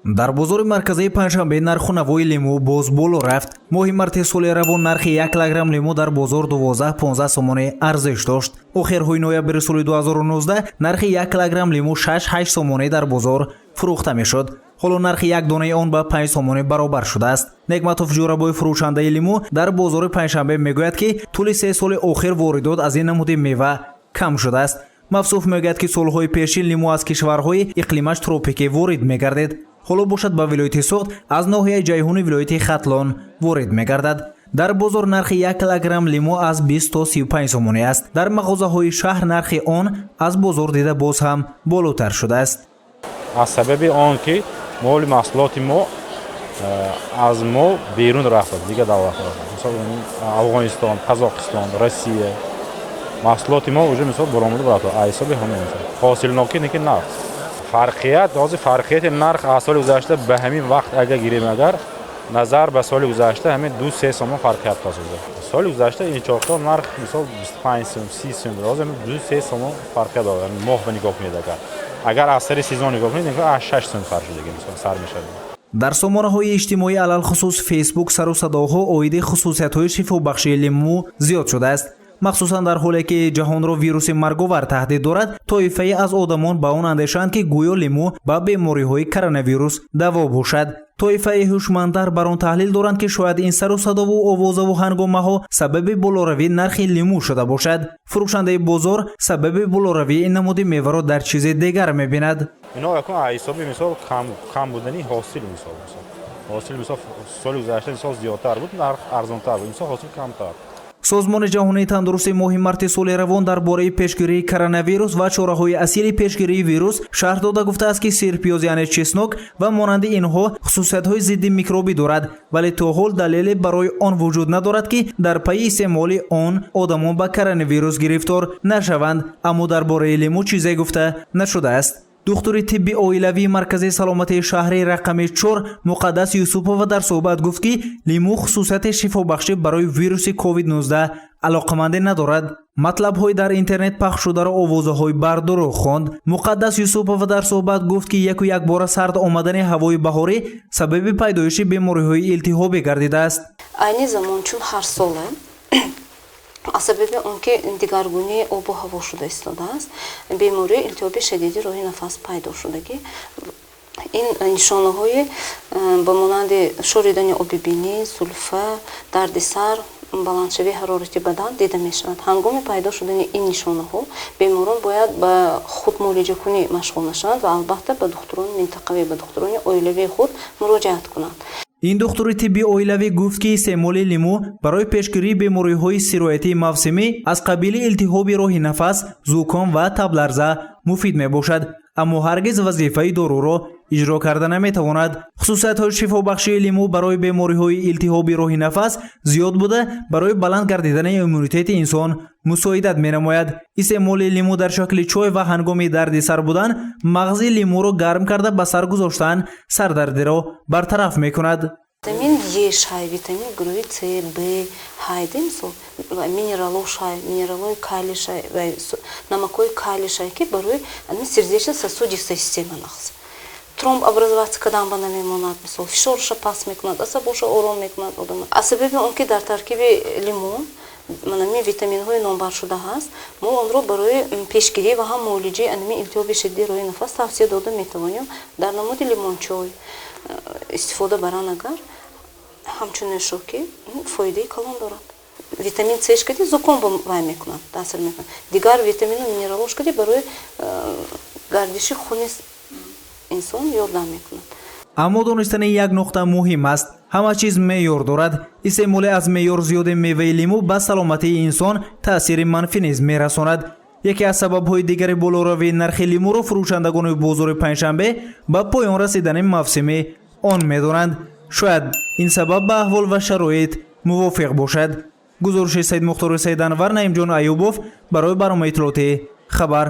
дар бозори марказии панҷшанбе нарху навои лимӯ боз боло рафт. моҳи марти соли равон нархи 1 килограмм лимӯ дар бозор 12-15 сомонӣ арзиш дошт. охирҳои ноябри соли 2019 нархи 1 килограмм лимӯ 6-8 сомонӣ дар бозор фурӯхта мешуд. ҳоло нархи як донаи он ба 5 сомонӣ баробар шудааст. Нигматов ҷӯрабои фурӯшандаи лимӯ дар бозори панҷшанбе мегӯяд ки тӯли 3 соли охир воридот аз ин намуди мева кам шудааст. мафсуф мегӯяд ки солҳои пешин лимӯ аз кишварҳои иқлимаш тропикӣ ворид мегардид. ҳоло бошад ба вилояти Суғд аз ноҳияи ҷайҳуни вилояти Хатлон ворид мегардад. дар бозор нархи 1 килограмм лимӯ аз 20 то 35 сомонӣ аст. дар мағозаҳои шаҳр нархи он аз бозор дида боз ҳам болотар шудааст. аз сабаби он ки моли маҳсулоти мо аз мо берун рафтад, дигар давлатҳо, мисол Афғонистон, Қазоқистон, Россия, маҳсулоти мо уже мисол баромада барад, айсоби ҳамин ҳосилноки неки нарх. фарқият, ҳозир фарқияти нарх аз соли гузашта ба ҳамин вақт агар гирем агар назар ба соли гузашта ҳамин 2-3 сомон фарқият ҳосилда. соли гузашта ин чоқта нарх мисол 25 сом, 30 сом, ҳозир 2-3 сомон фарқият дорад. моҳ ба нигоҳ кунед агар аз сари сезон нигоҳ кунед, аз 6 сом фарқ шудагӣ мисол сар мешавад. дар сомонаҳои иҷтимоӣ алалхусус фейсбук сару садоҳо оиди хусусиятҳои шифобахшии лимӯ зиёд шудааст. махсусан дар ҳоле ки ҷаҳонро вируси марговар таҳдид дорад, тоифае аз одамон ба он андешанд ки гӯё лимӯ ба бемориҳои коронавирус даво бошад. тоифаи ҳушмандтар бар он таҳлил доранд ки шояд ин сару садову овозаву ҳангомаҳо сабаби болоравии нархи лимӯ шуда бошад. фурӯшандаи бозор сабаби болоравии ин намуди меваро дар чизе дигар мебинад. ино якун ҳисоби мисол кам будани ҳосил ҳосил мисол соли гузашта мисол зиёдтар буд, нарх арзонтар буд, мисол ҳосил камтар. созмони ҷаҳонии тандурустӣ моҳи марти соли равон дар бораи пешгирии коронавирус ва чораҳои асили пешгирии вирус шарҳ дода гуфтааст ки сирпиёз яъне чеснок ва монанди инҳо хусусиятҳои зидди микробӣ дорад, вале то ҳол далеле барои он вуҷуд надорад ки дар пайи истеъмоли он одамон ба коронавирус гирифтор нашаванд. аммо дар бораи лимӯ чизе гуфта нашудааст. духтури тибби оилавии маркази саломатии шаҳри рақами 4 Муқаддас Юсупова дар суҳбат гуфт ки лимӯ хусусияти шифобахшӣ барои вируси COVID-19 алоқамандӣ надорад. матлабҳои дар интернет пахш шударо овозаҳои бардору хонд. Муқаддас Юсупова дар суҳбат гуфт ки якбора сард омадани ҳавои баҳорӣ сабаби пайдоиши бемориҳои илтиҳобӣ гардидааст. айни замон чун ҳар соле аз сабаби он ки дигаргунии обу ҳаво шуда истодааст, бемории илтиҳоби шадиди роҳи нафас пайдо шудагӣ. ин нишонаҳои ба монанди шоридани оби бинӣ, сулфа, дарди сар, баландшавии ҳарорати бадан дида мешавад. ҳангоми пайдо шудани ин нишонаҳо беморон бояд ба худ муолиҷакунӣ машғул нашаванд ва албатта ба духтурони минтақавӣ, ба духтурони оилавии худ муроҷиат кунанд. ин духтури тибби оилавӣ гуфт ки истеъмоли лимӯ барои пешгирии бемориҳои сироятии мавсимӣ аз қабили илтиҳоби роҳи нафас, зуком ва табларза муфид мебошад, аммо ҳаргиз вазифаи доруро иҷро карда наметавонад. хусусиятҳои шифобахшии лимӯ барои бемориҳои илтиҳоби роҳи нафас зиёд буда барои баланд гардидани иммунитети инсон мусоидат менамояд. истеъмоли лимӯ дар шакли чой ва ҳангоми дарди сар будан мағзи лимӯро гарм карда ба сар гузоштан сардардиро бартараф мекунад. витамин Е шай, витамин гурӯҳи С, Б, ҳайда мисол минералҳо шай, минералҳои калий шай ва намакҳои калий шай ки барои сердечно-сосудистая система нақз тромб образовация кардан ба намемонад, мисол фишорша паст мекунад, асабоша ором мекунад одам. аз сабаби он ки дар таркиби лимон манами витаминҳои номбар шуда ҳаст, мо онро барои пешгирӣ ва ҳам муолиҷаи анами илтиҳоби шадиди роҳи нафас тавсия дода метавонем. дар намуди лимончой истифода баран агар ҳамчун нӯшокӣ фоидаи калон дорад. витамин С шкади зуком ба вай мекунад, таъсир мекунад. дигар витамину минералҳо шкади барои гардиши хуни инсон ёрдам мекунад. аммо донистани як нуқта муҳим аст. ҳама чиз меъёр дорад. истеъмоли аз меъёр зиёди меваи лимӯ ба саломатии инсон таъсири манфӣ низ мерасонад. яке аз сабабҳои дигари болоравии нархи лимӯро фурӯшандагони бозори панҷшанбе ба поён расидани мавсими он медонанд. шояд ин сабаб ба аҳвол ва шароит мувофиқ бошад. гузориши Саид Мухтори Саиданвар, Наимҷон Аюбов барои барномаи иттилоотӣ хабар.